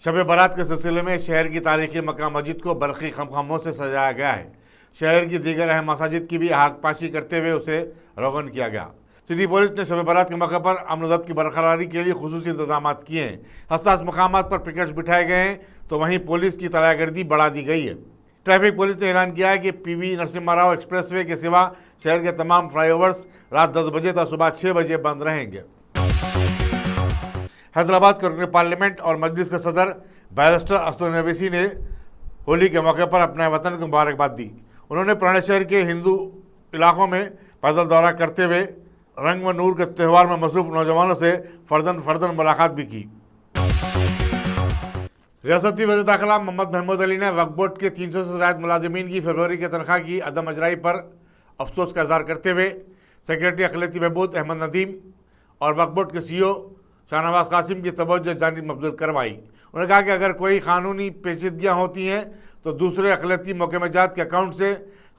शब बारात के सिलसिले में शहर की तारीखी मक्का मस्जिद को बरक़ी खमखमों से सजाया गया है। शहर की दीगर अहम मसाजिद की भी आगपाशी करते हुए उसे रोगन किया गया। सिटी पुलिस ने शब बारात के मौके पर अमन ज़ब्त की बरकरारी के लिए खुसूसी इंतजाम किए हैं। हसास मकामात पर पिकेट्स बिठाए गए हैं तो वहीं पुलिस की तलाशगर्दी बढ़ा दी गई है। ट्रैफिक पुलिस ने ऐलान किया है कि पीवी नरसिम्हा राव एक्सप्रेसवे के सिवा शहर के तमाम फ्लाईओवर्स रात 10 बजे तक सुबह 6 बजे बंद रहेंगे। हैदराबाद के रुकन पार्लियामेंट और मजलिस के सदर बैरिस्टर असदुद्दीन ओवैसी ने होली के मौके पर अपने वतन को मुबारकबाद दी। उन्होंने पुराने शहर के हिंदू इलाकों में पैदल दौरा करते हुए रंग व नूर के त्यौहार में मसरूफ नौजवानों से फर्दन मुलाकात भी की। रियासती वज़ीर दाखिला मोहम्मद महमूद अली ने वक्फ बोर्ड के 300 से ज़ायद मुलाजिमीन की फरवरी की तनख्वाह की अदम अजराई पर अफसोस का इज़हार करते हुए सेक्रेटरी अक़लियती बहबूद अहमद नदीम और वक्फ बोर्ड के CEO शाहनवाज कासिम की तवज्जो जानिब मबज़ूल करवाई। उन्होंने कहा कि अगर कोई कानूनी पेचीदगियाँ होती हैं तो दूसरे अक़लियती महकमेजात के अकाउंट से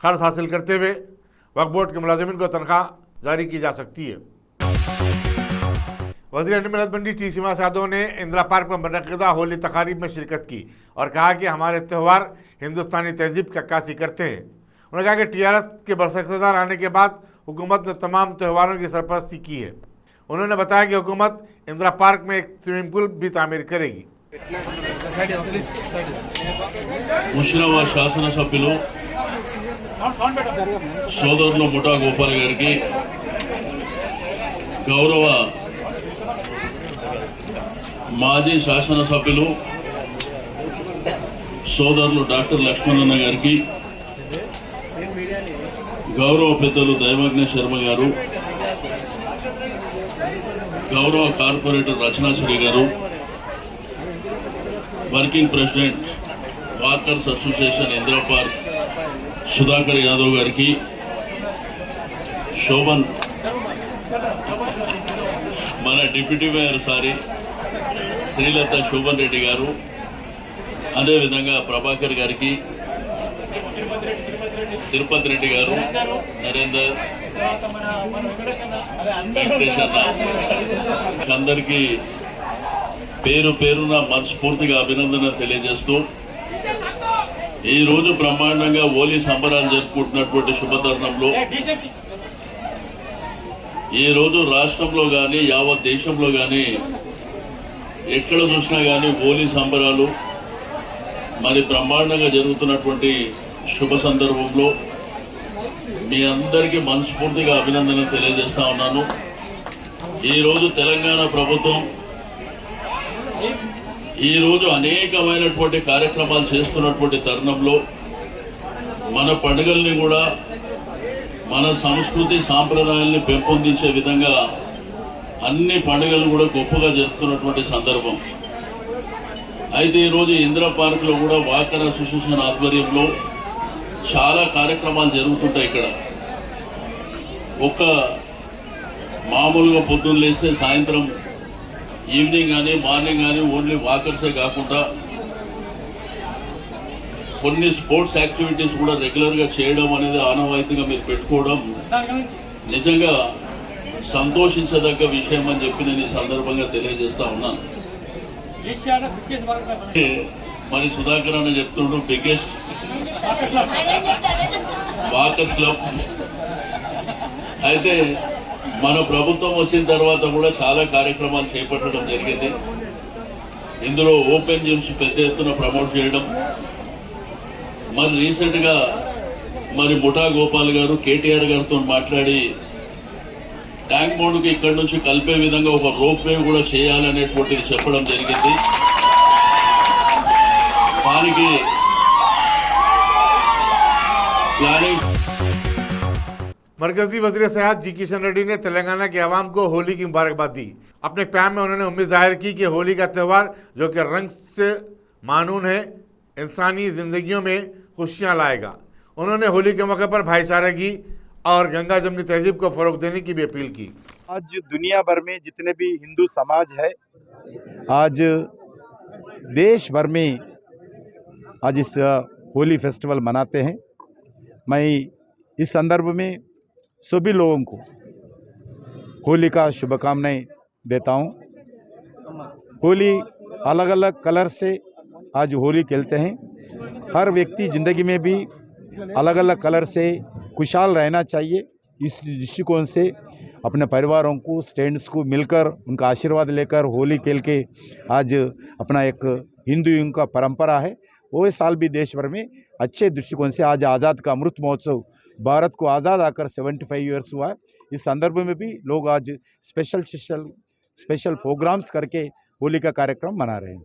खर्च हासिल करते हुए वक्फ बोर्ड के मुलाजिमीन को तनख्वाह जारी की जा सकती है। वज़ीर अमन टी सीमा यादव ने इंदिरा पार्क में मुनक़िदा होली तकारीब में शिरकत की और कहा कि हमारे त्यौहार हिंदुस्तानी तहजीब की अक्कासी करते हैं। उन्होंने कहा कि TRS के बरसख्तार आने के बाद हुकूमत ने तमाम त्यौहारों की सरपरस्ती की है। उन्होंने बताया कि हुकूमत इंदिरा पार्क में एक स्विमिंग पूल भी तामीर करेगी। ముషిరాబాద్ శాసనసభ్యులు సోదరులు ముఠా గోపాల్ గారికి, గౌరవ మాజీ శాసనసభ్యులు సోదరులు డాక్టర్ లక్ష్మణన్న గారికి, గౌరవ పెద్దలు దైవజ్ఞ శర్మ గారు, గౌరవ కార్పొరేటర్ రచనాశ్రీ గారు, working president walkers association Indira park Sudhakar Yadav గారికి, శోభన్ మన డిప్యూటీ మేయర్ శ్రీలత శోభన్ రెడ్డి గారు, అదేవిధంగా ప్రభాకర్ గారికి, తిరుపతి రెడ్డి గారు, నరేందర్, వెంకటేష్ అన్న అందరికీ పేరు పేరున మనస్ఫూర్తిగా అభినందన తెలియజేస్తూ ఈ రోజు బ్రహ్మాండంగా హోలీ సంబరాలు జరుపుకుంటున్నటువంటి శుభతరుణంలో ఈ రోజు రాష్ట్రంలో కానీ యావత్ దేశంలో కానీ ఎక్కడ చూసినా కానీ హోలీ సంబరాలు మరి బ్రహ్మాండంగా జరుగుతున్నటువంటి శుభ సందర్భంలో మీ అందరికీ మనస్ఫూర్తిగా అభినందన తెలియజేస్తా ఉన్నాను। ఈ రోజు తెలంగాణ ప్రభుత్వం ఈ రోజు అనేకమైనటువంటి కార్యక్రమాలు చేస్తున్నటువంటి తరుణంలో మన పండుగల్ని కూడా మన సంస్కృతి సాంప్రదాయాల్ని పెంపొందించే విధంగా అన్ని పండుగలు కూడా గొప్పగా జరుపుతున్నటువంటి సందర్భం। అయితే ఈరోజు ఇందిరా పార్క్లో కూడా వాకర్ అసోసియేషన్ ఆధ్వర్యంలో చాలా కార్యక్రమాలు జరుగుతుంటాయి। ఇక్కడ మామూలుగా పొద్దున్న లేస్తే సాయంత్రం ఈవినింగ్ కానీ మార్నింగ్ కానీ ఓన్లీ వాకర్సే కాకుండా కొన్ని స్పోర్ట్స్ యాక్టివిటీస్ కూడా రెగ్యులర్గా చేయడం అనేది ఆనవాయితీగా మీరు పెట్టుకోవడం నిజంగా సంతోషించదగ్గ విషయం అని చెప్పి నేను ఈ సందర్భంగా తెలియజేస్తా ఉన్నాను। మరి సుధాకర్ అన్న చెప్తుండ్రు బిగ్గెస్ట్ వాకర్స్ క్లబ్। అయితే మన ప్రభుత్వం వచ్చిన తర్వాత కూడా చాలా కార్యక్రమాలు చేపట్టడం జరిగింది। ఇందులో ఓపెన్ జిమ్స్ పెద్ద ఎత్తున ప్రమోట్ చేయడం, మరి రీసెంట్గా మరి ముఠా గోపాల్ గారు KTR గారితో మాట్లాడి ట్యాంక్ బోర్డుకి ఇక్కడి నుంచి కలిపే విధంగా ఒక రోప్ వే కూడా చేయాలనేటువంటిది చెప్పడం జరిగింది। దానికి ప్లానింగ్ मरकजी वज़ीर सेहत जी किशन रेड्डी ने तेलंगाना के अवाम को होली की मुबारकबाद दी। अपने प्याम में उन्होंने उम्मीद जाहिर की कि होली का त्यौहार जो कि रंग से मानून है, इंसानी जिंदगियों में खुशियां लाएगा। उन्होंने होली के मौके पर भाईचारगी और गंगा जमनी तहजीब को फ़रोग देने की भी अपील की। आज दुनिया भर में जितने भी हिंदू समाज है, आज देश भर में आज इस होली फेस्टिवल मनाते हैं। मैं इस संदर्भ में सभी लोगों को होली का शुभकामनाएं देता हूं। होली अलग अलग कलर से आज होली खेलते हैं। हर व्यक्ति ज़िंदगी में भी अलग अलग कलर से खुशहाल रहना चाहिए। इस दृष्टिकोण से अपने परिवारों को, स्टूडेंट्स को मिलकर उनका आशीर्वाद लेकर होली खेल के आज अपना एक हिंदुओं का परंपरा है, वो साल भी देश भर में अच्छे दृष्टिकोण से आज आज़ाद का अमृत महोत्सव, भारत को आज़ाद आकर 75 ईयर्स हुआ है। इस संदर्भ में भी लोग आज स्पेशल प्रोग्राम्स करके होली का कार्यक्रम मना रहे हैं।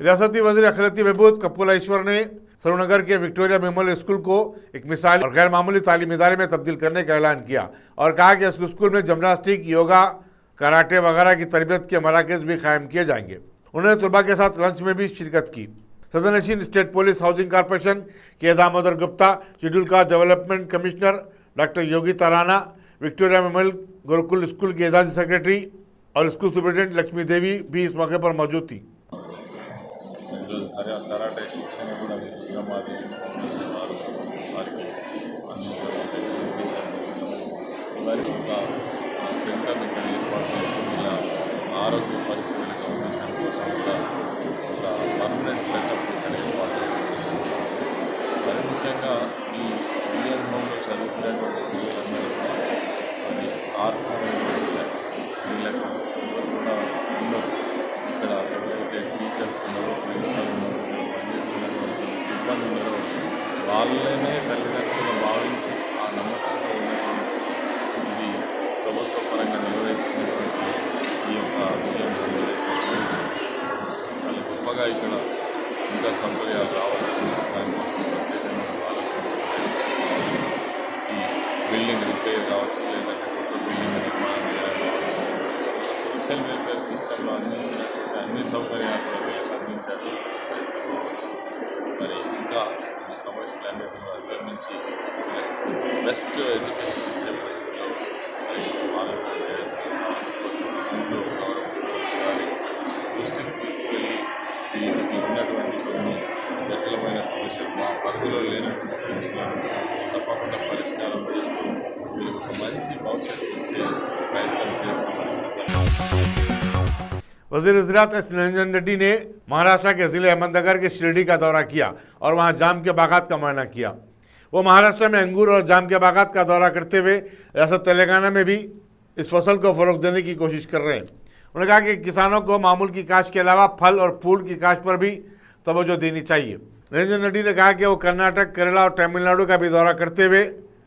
रियासती वज़ीर अखिलती बहबूद कपूला ईश्वर ने श्रीनगर के विक्टोरिया मेमोरियल स्कूल को एक मिसाल और गैर मामूली तालीमी इदारे में तब्दील करने का ऐलान किया और कहा कि इस स्कूल में जिम्नास्टिक, योगा, कराटे वगैरह की तरबियत के मराकज़ भी कायम किए जाएंगे। उन्होंने तलबा के साथ लंच में भी शिरकत की। सदनशीन स्टेट पुलिस हाउसिंग कॉरपोरेशन के Damodar Gupta, schedule caste development commissioner doctor Yogi Tarana, Victoria Memorial Gurukul school के एजाजी सेक्रेटरी और स्कूल सुप्रिटेंडेंट लक्ष्मी देवी भी इस मौके पर मौजूद थी। కరాటే శిక్షణ కూడా మాది వారు వారికి అందించారు. వారికి ఒక సెంటర్ని ఇక్కడ ఏర్పాటు చేసుకుని ఇలా ఆరోగ్య పరిస్థితులు గమనించడం కోసం కూడా ఒక పర్మనెంట్ సెటప్ ఇక్కడ ఏర్పాటు చేస్తున్నారు. మరి ముఖ్యంగా ఈ ఇండియన్ హోమ్లో చదువుకునేటువంటి పిల్లలందరూ కూడా మరి వీళ్ళకు కూడా ఉన్నారు. ఇక్కడ ఎవరైతే టీచర్స్ ఉన్నారో, ప్రిన్సిపల్ ఉన్నారో, పనిచేస్తున్నటువంటి సిబ్బంది ఉన్నారో వాళ్ళనే తల్లిదండ్రులుగా భావించి ఆ నమ్మకంతో ఉన్నటువంటి ఇది ప్రభుత్వ పరంగా నిర్వహిస్తున్నటువంటి ఈ యొక్క చాలా గొప్పగా ఇక్కడ ఇంకా సౌకర్యాలు రావాల్సిన దానికోసం ప్రత్యేకంగా ఈ బిల్డింగ్ రిపేర్ కావచ్చు, లేదంటే కొత్త బిల్డింగ్ నిర్మాణం చేయడం కావచ్చు, సోషల్ వెల్ఫేర్ సిస్టంలో అందించినటువంటి అన్ని సౌకర్యాలు అందించారు. మరి ఇంకా ఈ సమస్యలన్నింటినీ అధిగమించి బెస్ట్ ఎడ్యుకేషన్ ఇచ్చే పద్ధతిలో మరి ఆలోచన సమయంలో గారి దృష్టికి తీసుకెళ్ళి వీరికి ఉన్నటువంటి కొన్ని జటిలమైన సమస్యలు, మా పరిధిలో లేనటువంటి సమస్యలను తప్పకుండా పరిష్కారం చేస్తూ వీరికి ఒక మంచి భవిష్యత్తు ఇచ్చే ప్రయత్నం చేస్తామని वज़ीर ज़राअत एस निरंजन रेड्डी ने महाराष्ट्र के ज़िले अहमदनगर के शिरडी का दौरा किया और वहां जाम के बागात का मुआयना किया। वो महाराष्ट्र में अंगूर और जाम के बागात का दौरा करते हुए रियासत तेलंगाना में भी इस फसल को फ़रोग देने की कोशिश कर रहे हैं। उन्होंने कहा कि किसानों को मामूल की काश्त के अलावा फल और फूल की काश्त पर भी तवज्जो देनी चाहिए। निरंजन रेड्डी ने कहा कि वो कर्नाटक, केरला और तमिलनाडु का भी दौरा करते हुए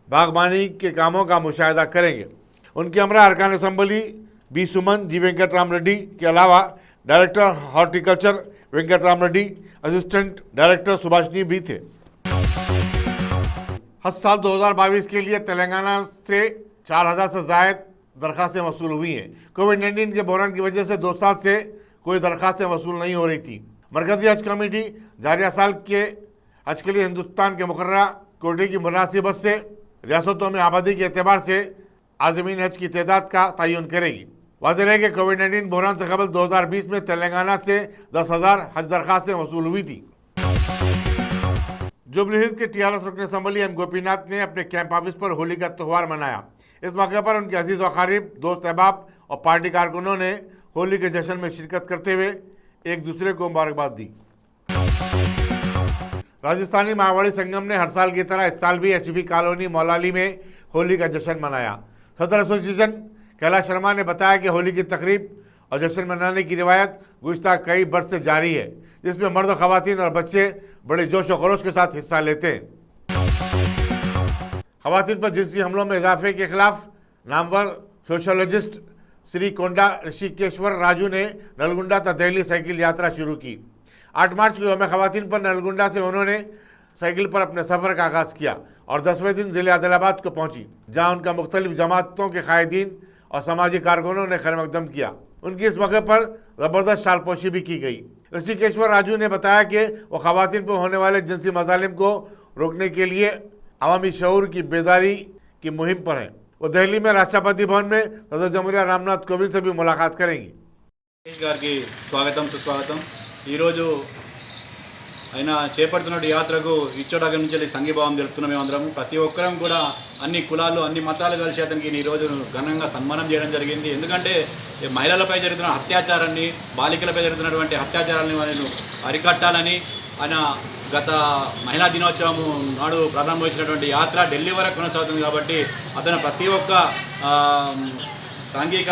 बागबानी के कामों का मुशाहिदा करेंगे। उनके हमरा अरकान assembly B Suman, G Venkatram Reddy के अलावा director horticulture Venkatram Reddy, assistant director Subhashini भी थे। हज साल 2022 के लिए तेलंगाना से 4000 से ज़ायद दरखास्तें वसूल हुई हैं। कोविड-19 के बहरान की वजह से 2 साल से कोई दरखास्तें वसूल नहीं हो रही थी। मरकज़ी हज कमेटी जारिया साल के हज के लिए हिंदुस्तान के मुकर्ररा कोटे की मुनासिबत से रियासतों में आबादी के एतबार से आज़मीन हज की तादाद का तयन करेगी। वाज़ेह है कि कोविड-19 बहरान से कबल 2020 में तेलंगाना से 10,000 हज दरखास्तें वसूल हुई थी। जुबली हिल्स के टीआरएस रुकन असम्बली एम गोपीनाथ ने अपने कैंप ऑफिस पर होली का त्यौहार मनाया। इस मौके पर उनके अजीज़ व क़रीब, दोस्त अहबाब और पार्टी कारकुनों ने होली के जश्न में शिरकत करते हुए एक दूसरे को मुबारकबाद दी। राजस्थानी मारवाड़ी संगम ने हर साल की तरह इस साल भी एचबी कॉलोनी मौलाली में होली का जश्न मनाया। सदर एसोसिएशन कैलाश शर्मा ने बताया कि होली की तकरीब और जश्न मनाने की रिवायत गुज़िश्ता कई वर्ष से जारी है, जिसमें मर्द, ख़वातीन और बच्चे बड़े जोश और खरोश के साथ हिस्सा लेते हैं। ख़वातीन पर जिनसी हमलों में इजाफे के खिलाफ नामवर सोशोलॉजिस्ट श्री कोंडा ऋषिकेश्वर राजू ने नलगुंडा तक दिल्ली साइकिल यात्रा शुरू की। 8 मार्च को यौम ख़वातीन पर नलगुंडा से उन्होंने साइकिल पर अपने सफ़र का आगाज़ किया और 10वें दिन ज़िले आदिलाबाद को पहुंची, जहां उनका मुख्तलिफ जमातों के कायदीन और समाजी कारकुनों ने खैरमकदम किया। उनकी इस मौके पर ज़बरदस्त शालपोशी भी की गई। ऋषिकेश्वर राजू ने बताया कि वो ख़वातीन पर होने वाले जिनसी मज़ालिम को रोकने के लिए अवामी शऊर की बेदारी की मुहिम पर हैं। वो दिल्ली में राष्ट्रपति भवन में सदर जमहूरिया रामनाथ कोविंद से भी मुलाकात करेंगी। गाరికి స్వాగతం సుస్వాగతం। ఈరోజు ఆయన చేపడుతున్న యాత్రకు ఇచ్చోడగ నుంచి సంఘీభావం తెలుపుతున్నాం. మేమందరం ప్రతి ఒక్కరం కూడా అన్ని కులాలు అన్ని మతాలు కలిసి అతనికి ఈరోజు ఘనంగా సన్మానం చేయడం జరిగింది. ఎందుకంటే మహిళలపై జరుగుతున్న అత్యాచారాన్ని, బాలికలపై జరుగుతున్నటువంటి అత్యాచారాన్ని వాళ్ళు అరికట్టాలని ఆయన గత మహిళా దినోత్సవం నాడు ప్రారంభించినటువంటి యాత్ర ఢిల్లీ వరకు కొనసాగుతుంది. కాబట్టి అతను ప్రతి ఒక్క సాంఘిక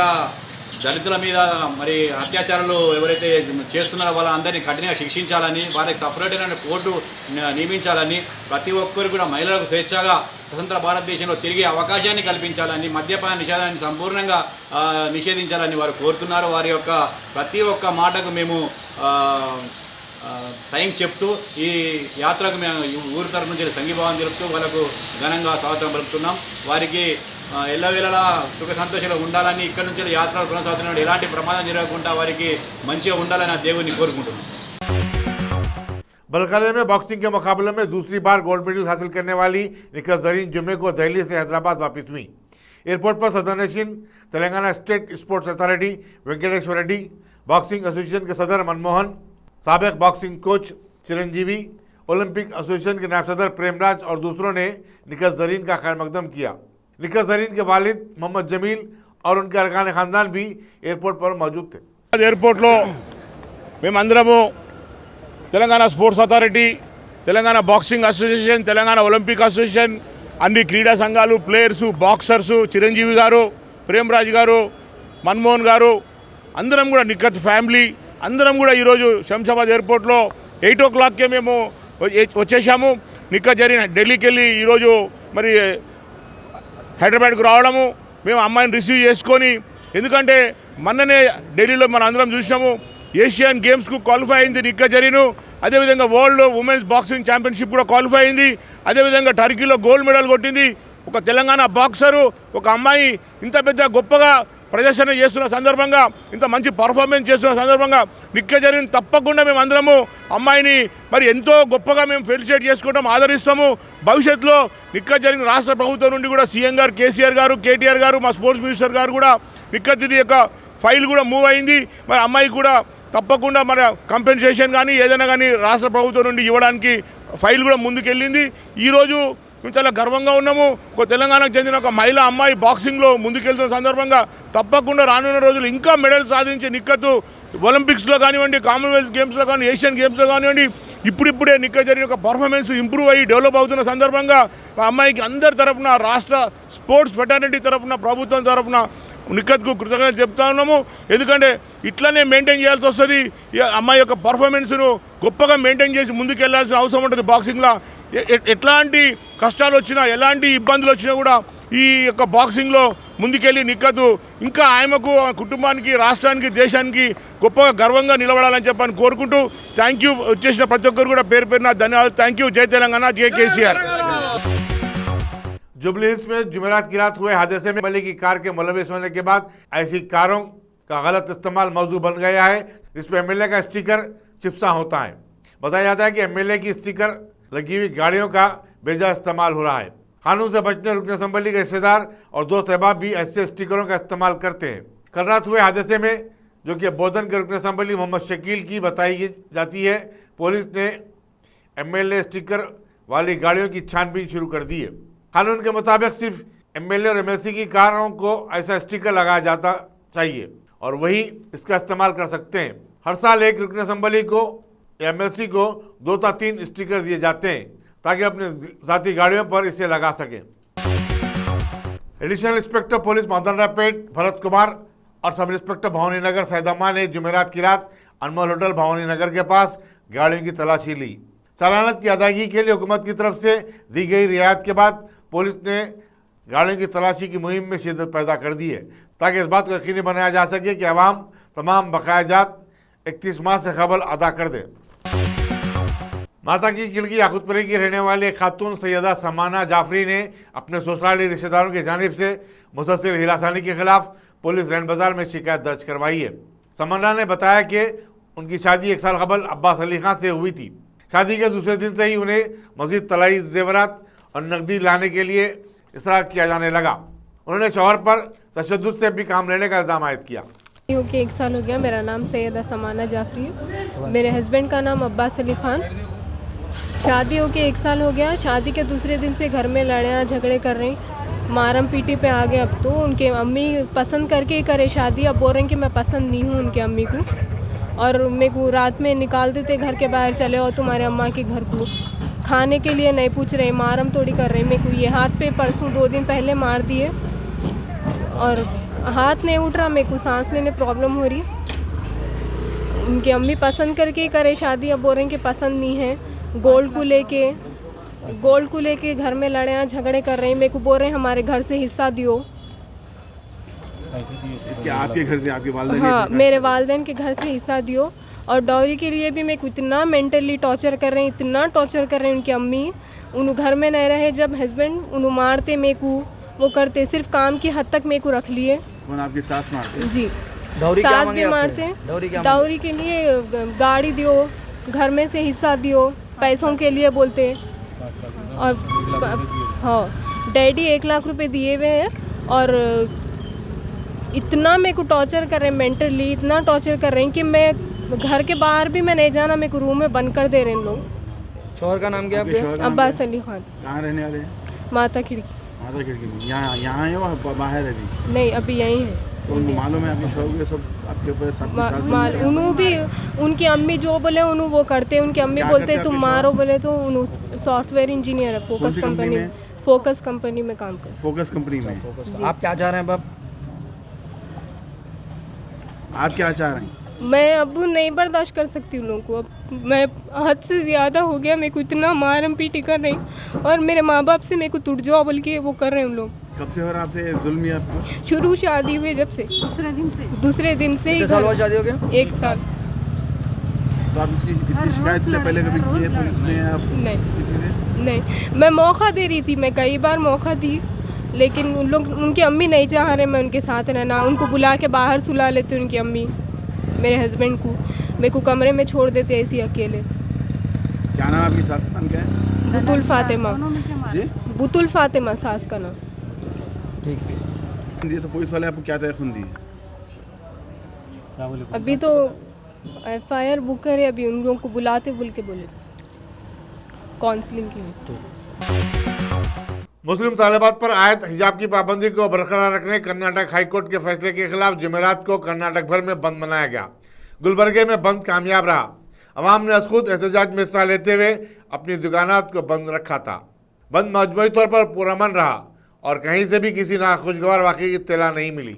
దళితుల మీద మరి అత్యాచారాలు ఎవరైతే చేస్తున్నారో వాళ్ళందరినీ కఠినంగా శిక్షించాలని, వారికి సపరేట్ అయిన కోర్టు నియమించాలని, ప్రతి ఒక్కరు కూడా మహిళలకు స్వేచ్ఛగా స్వతంత్ర భారతదేశంలో తిరిగే అవకాశాన్ని కల్పించాలని, మద్యపాన నిషేధాన్ని సంపూర్ణంగా నిషేధించాలని వారు కోరుతున్నారు. వారి యొక్క ప్రతి ఒక్క మాటకు మేము థ్యాంక్స్ చెప్తూ ఈ యాత్రకు మేము ఊరి తరఫు నుంచి సంఘీభావం తెలుపుతూ వాళ్ళకు ఘనంగా స్వాగతం పలుకుతున్నాం. వారికి ఎల్లవేళలా సుఖ సంతోషాలు ఉండాలని, ఇక్కడి నుంచి యాత్రలు కొనసాగుతున్న ఎలాంటి ప్రమాదం జరగకుండా వారికి మంచిగా ఉండాలని ఆ దేవుడిని కోరుకుంటున్నాం. बलखले में बॉक्सिंग के मुकाबले में दूसरी बार गोल्ड मेडल हासिल करने वाली निखत जरीन जुम्मे को दिल्ली से हैदराबाद वापस हुई। एयरपोर्ट पर सदर नशीन, Telangana state sports authority, Venkateshwar Reddy, boxing association के सदर मनमोहन, साबिक boxing coach Chiranjeevi, Olympic association के नायब सदर प्रेमराज और दूसरों ने निखत जरीन का खैर मकदम किया। निखत जरीन के वालिद मोहम्मद जमील और उनके अरकान खानदान भी एयरपोर्ट पर मौजूद थे। ఎయిర్పోర్ట్లో మేమందరము Telangana sports authority, Telangana boxing association, Telangana Olympic association, అన్ని క్రీడా సంఘాలు, ప్లేయర్సు, బాక్సర్సు, చిరంజీవి గారు, ప్రేమరాజ్ గారు, మన్మోహన్ గారు, అందరం కూడా నిఖత్ ఫ్యామిలీ అందరం కూడా ఈరోజు శంషాబాద్ ఎయిర్పోర్ట్లో 8 o'clockకే మేము వచ్చేసాము. నిఖత్ జరీన్ ఢిల్లీకి వెళ్ళి ఈరోజు మరి హైదరాబాద్కు రావడము, మేము అమ్మాయిని రిసీవ్ చేసుకొని, ఎందుకంటే మొన్ననే ఢిల్లీలో మనం అందరం చూసినాము ఏషియన్ గేమ్స్కు క్వాలిఫై అయింది నిఖత్ జరీన్. అదేవిధంగా వరల్డ్ ఉమెన్స్ బాక్సింగ్ ఛాంపియన్షిప్ కూడా క్వాలిఫై అయింది. అదేవిధంగా టర్కీలో గోల్డ్ మెడల్ కొట్టింది. ఒక తెలంగాణ బాక్సరు, ఒక అమ్మాయి ఇంత పెద్ద గొప్పగా ప్రదర్శన చేస్తున్న సందర్భంగా, ఇంత మంచి పర్ఫార్మెన్స్ చేస్తున్న సందర్భంగా నిఖత్ జరీన్ తప్పకుండా మేము అందరము అమ్మాయిని మరి ఎంతో గొప్పగా మేము ఫెలిసిటేట్ చేసుకుంటాం, ఆదరిస్తాము. భవిష్యత్తులో నిఖత్ జరీన్ రాష్ట్ర ప్రభుత్వం నుండి కూడా సీఎం గారు కేసీఆర్ గారు, కేటీఆర్ గారు, మా స్పోర్ట్స్ మినిస్టర్ గారు కూడా నిఖత్ యొక్క ఫైల్ కూడా మూవ్ అయింది. మరి అమ్మాయి కూడా తప్పకుండా మన కంపెన్సేషన్ కానీ ఏదైనా కానీ రాష్ట్ర ప్రభుత్వం నుండి ఇవ్వడానికి ఫైల్ కూడా ముందుకెళ్ళింది. ఈరోజు మేము చాలా గర్వంగా ఉన్నాము. ఒక తెలంగాణకు చెందిన ఒక మహిళా అమ్మాయి బాక్సింగ్లో ముందుకెళ్తున్న సందర్భంగా తప్పకుండా రానున్న రోజులు ఇంకా మెడల్ సాధించే నిఖత్ ఒలింపిక్స్లో కానివ్వండి, కామన్వెల్త్ గేమ్స్లో కానీ, ఏషియన్ గేమ్స్లో కానివ్వండి, ఇప్పుడిప్పుడే నిఖత్ జరీన్ యొక్క పర్ఫార్మెన్స్ ఇంప్రూవ్ అయ్యి డెవలప్ అవుతున్న సందర్భంగా ఆ అమ్మాయికి అందరి తరఫున, రాష్ట్ర స్పోర్ట్స్ ఫెటర్నిటీ తరఫున, ప్రభుత్వం తరఫున నిఖత్కు కృతజ్ఞతలు చెప్తా ఉన్నాము. ఎందుకంటే ఇట్లనే మెయింటైన్ చేయాల్సి వస్తుంది. అమ్మాయి యొక్క పర్ఫార్మెన్స్ను గొప్పగా మెయింటైన్ చేసి ముందుకు వెళ్ళాల్సిన అవసరం ఉంటుంది. బాక్సింగ్లో ఎట్లాంటి కష్టాలు వచ్చినా, ఎలాంటి ఇబ్బందులు వచ్చినా కూడా ఈ యొక్క బాక్సింగ్లో ముందుకెళ్ళి నిఖత్ ఇంకా ఆయనకు, కుటుంబానికి, రాష్ట్రానికి, దేశానికి గొప్పగా గర్వంగా నిలబడాలని చెప్పని కోరుకుంటూ థ్యాంక్ యూ. వచ్చేసిన ప్రతి ఒక్కరు కూడా పేరు పేరున ధన్యవాదాలు. Thank you. జై తెలంగాణ, జై కేసీఆర్. जुबली हिल्स में जुमेरात की रात हुए हादसे में मलिक की कार के मुलविस होने के बाद ऐसी कारों का गलत इस्तेमाल मौजू बन गया है, जिसमें एमएलए का स्टिकर चिपसा होता है। बताया जाता है कि एमएलए की स्टिकर लगी हुई गाड़ियों का बेजा इस्तेमाल हो रहा है। कानून से बचने रुकन असम्बली के रिश्तेदार और दोस्त अहबाब भी ऐसे स्टिकरों का इस्तेमाल करते हैं। कल रात हुए हादसे में जो कि बोधन के रुकन असम्बली मोहम्मद शकील की बताई जाती है, पुलिस ने एमएलए स्टिकर वाली गाड़ियों की छानबीन शुरू कर दी है। कानून के मुताबिक सिर्फ एमएलए और एमएलसी की कारों को ऐसा स्टिकर लगाया जाता चाहिए और वही इसका इस्तेमाल कर सकते हैं। हर साल एक रुकन असम्बली को एमएलसी को 2 या 3 स्टिकर दिए जाते हैं ताकि अपने जाती गाड़ियों पर इसे लगा सकें। Additional inspector police Madanrapet Bharat Kumar और सब इंस्पेक्टर भवानी नगर सैदम्मा ने जुमेरात की रात अनमोल होटल भवानी नगर के पास गाड़ियों की तलाशी ली। चालानत की अदायगी के लिए हुकूमत की तरफ से दी गई रियायत के बाद पुलिस ने गाड़ियों की तलाशी की मुहिम में शिद्दत पैदा कर दी है ताकि इस बात को यकीनी बनाया जा सके कि अवाम तमाम बकायाजात 31 माह से कबल अदा कर दे। माता की खिड़की याकूतपुरी की रहने वाली खातून सैयदा समाना जाफरी ने अपने ससुराली रिश्तेदारों की जानिब से मुसलसल हिरासानी के खिलाफ पुलिस रैन बाजार में शिकायत दर्ज करवाई है। समाना ने बताया कि उनकी शादी 1 साल कबल अब्बास अली खान से हुई थी। शादी के दूसरे दिन से ही उन्हें मजीद तलाई जेवरात और नकदी लाने के लिए इसरार किया जाने लगा। उन्होंने शौहर पर तशद्दुद से भी काम लेने का इल्ज़ाम आयद किया। क्योंकि 1 साल हो गया। मेरा नाम सैयदा समाना जाफरी है। मेरे हस्बैंड का नाम अब्बास अली खान शादी होके 1 साल हो गया। शादी के दूसरे दिन से घर में लड़ाई झगड़े कर रहे हैं, मारम पीटी पे आ गए। अब तो उनके अम्मी पसंद करके ही करे शादी, अब बोल रहे हैं कि मैं पसंद नहीं हूँ उनके अम्मी को, और मेरे को रात में निकाल देते घर के बाहर, चले और तुम्हारे अम्मा के घर को खाने के लिए नहीं पूछ रहे, मारम तोड़ी कर रहे। मेरे को ये हाथ पे परसों 2 दिन पहले मार दिए और हाथ नहीं उठ रहा, मेरे को सांस लेने प्रॉब्लम हो रही। उनकी अम्मी पसंद करके ही करे शादी, अब बोल रहे हैं कि पसंद नहीं है। गोल्ड को लेके घर में लड़ाई झगड़े कर रहे हैं। मेरे को बोल रहे हैं हमारे घर से हिस्सा दियो। इसके आपके घर से, आपके वालिदैन हाँ, मेरे वालिदैन के घर से हिस्सा दियो। और डॉरी के लिए भी मेरे को इतना मेंटली टॉर्चर कर रहे हैं, इतना टॉर्चर कर रहे हैं उनकी अम्मी। उन घर में नहीं रहे जब हस्बैंड, उन मारते मेरे को, वो करते, सिर्फ काम की हद तक मेरे को रख लिए। कौन, आपकी सास मारते हैं? जी, डौरी क्या सास मांगे भी आपसे? मारते हैं। डौरी डॉरी के लिए गाड़ी दियो, घर में से हिस्सा दियो, पैसों के लिए बोलते हैं। और हाँ, डैडी 1 लाख रुपए दिए हुए हैं और इतना मेरे को टॉर्चर कर रहे हैं, मेंटली इतना टॉर्चर कर रहे हैं कि मैं घर के बाहर भी मैं नहीं जाना, मेरे को रूम में बंद कर दे रहे हैं लोग। शोहर का नाम क्या है आपके आपके? शौहर का नाम अब्बास क्या अली खान, है? कहाँ रहने वाले हैं? माता खिड़की। माता खिड़की में। यहाँ है वो बाहर है अभी? नहीं, अभी यहीं है। तो उनको मालूम है आपके शौहर के सब आपके ऊपर साथ उन्हों भी, उनकी अम्मी जो बोले उन्हों वो करते हैं। उनकी अम्मी क्या बोलते करते हैं तुम आपके मारो, बोले तो उन्हों सॉफ्टवेयर इंजीनियर है, कौन फोकस सी कंपनी कंपनी में? फोकस कंपनी में काम कर। फोकस कंपनी में। आप क्या चाह रहे हैं बाप? आप क्या चाह रहे हैं? मैं अब नहीं बर्दाश्त कर सकती उन लोगों को। अब मैं हद से ज़्यादा हो गया, मेरे को इतना मारम पीटी कर रही और मेरे माँ बाप से मेरे को टूट जाओ बोल के वो कर रहे हैं उन लोग। कब से हो रहा आपसे जुल्म या आपको? शुरू शादी हुई जब से, दूसरे दिन से ही कितने साल बाद शादी हो गया? 1 साल। तो आप इसकी शिकायत से पहले कभी की है पुलिस में या नहीं, किसी से? नहीं, मैं मौका दे रही थी, मैं कई बार मौका दी, लेकिन उन लोग, उनकी अम्मी नहीं चाह रहे मैं उनके साथ रहना। उनको बुला के बाहर सुला लेते उनकी अम्मी, मेरे हस्बैंड को मेरे को कमरे में छोड़ देते ऐसी अकेले। क्या नाम है आपकी सास का नाम क्या है? बुतुल फातिमा। जी, बुतुल फातिमा सास का नाम। ये तो पुलिस वाले आपको क्या तय दी? अभी तो FIR बुक करे, अभी उन लोगों को बुलाते बोल के बोले काउंसलिंग के लिए। मुस्लिम तालिबात पर आयत हिजाब की पाबंदी को बरकरार रखने कर्नाटक हाईकोर्ट के फैसले के खिलाफ जुमेरात को कर्नाटक भर में बंद मनाया गया। गुलबर्गे में बंद कामयाब रहा। अवाम ने खुद एहतजाज में हिस्सा लेते हुए अपनी दुकानात को बंद रखा था। बंद मजमूई तौर पर पुरअमन रहा और कहीं से भी किसी नाखुशगवार वाक़े की इत्तला नहीं मिली।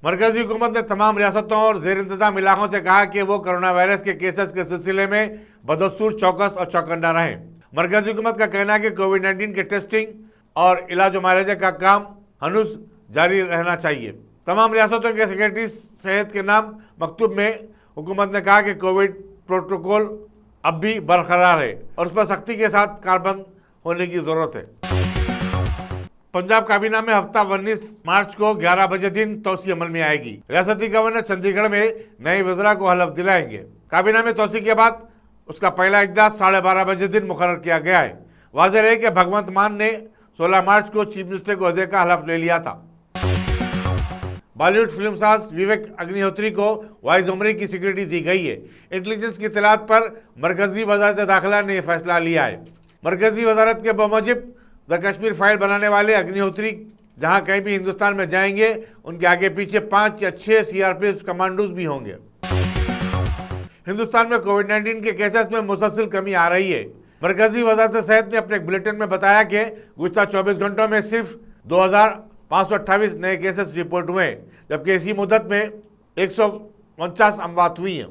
मरकजी हुकूमत ने तमाम रियासतों और जेर इंतजाम इलाकों से कहा कि वो कोरोना वायरस के केसेस के सिलसिले में बदस्तूर चौकस और चौकन्ना रहें। मरकजी हुकूमत का कहना है कि कोविड-19 के टेस्टिंग और इलाज मुआवजे का काम हनूस जारी रहना चाहिए। तमाम रियासतों के सेक्रेटरी सेहत के नाम मकतूब में हुकूमत ने कहा कि कोविड प्रोटोकॉल अब भी बरकरार है और उस पर सख्ती के साथ कारबंद होने की जरूरत है। पंजाब काबीना में हफ्ता 19 मार्च को 11 बजे दिन तोसी अमल में आएगी। रियासती गवर्नर चंडीगढ़ में नए वज़रा को हलफ दिलाएंगे। काबीना में तोसी के बाद उसका पहला इजलास 12:30 बजे दिन मुकर्रर किया गया है। वाज़ेह है कि भगवंत मान ने 16 मार्च को चीफ मिनिस्टर के ओहदे का हलफ ले लिया था। बॉलीवुड फिल्मसाज विवेक अग्निहोत्री को वाइस उमरी की सिक्योरिटी दी गई है। इंटेलिजेंस की इत्तलात पर मरकजी वजारत दाखिला ने फैसला लिया है। मरकजी वजारत के बमूजिब द कश्मीर फाइल बनाने वाले अग्निहोत्री जहां कहीं भी हिंदुस्तान में जाएंगे उनके आगे पीछे 5 या 6 CRPF कमांडोज भी होंगे। हिंदुस्तान में कोविड-19 के केसेस में मुसलसल कमी आ रही है। मरकजी वजारत सेहत ने अपने एक बुलेटिन में बताया कि गुज़श्ता 24 घंटों में सिर्फ 2528 नए केसेस रिपोर्ट हुए, जबकि इसी मुद्दत में 149 अमवात हुई हैं।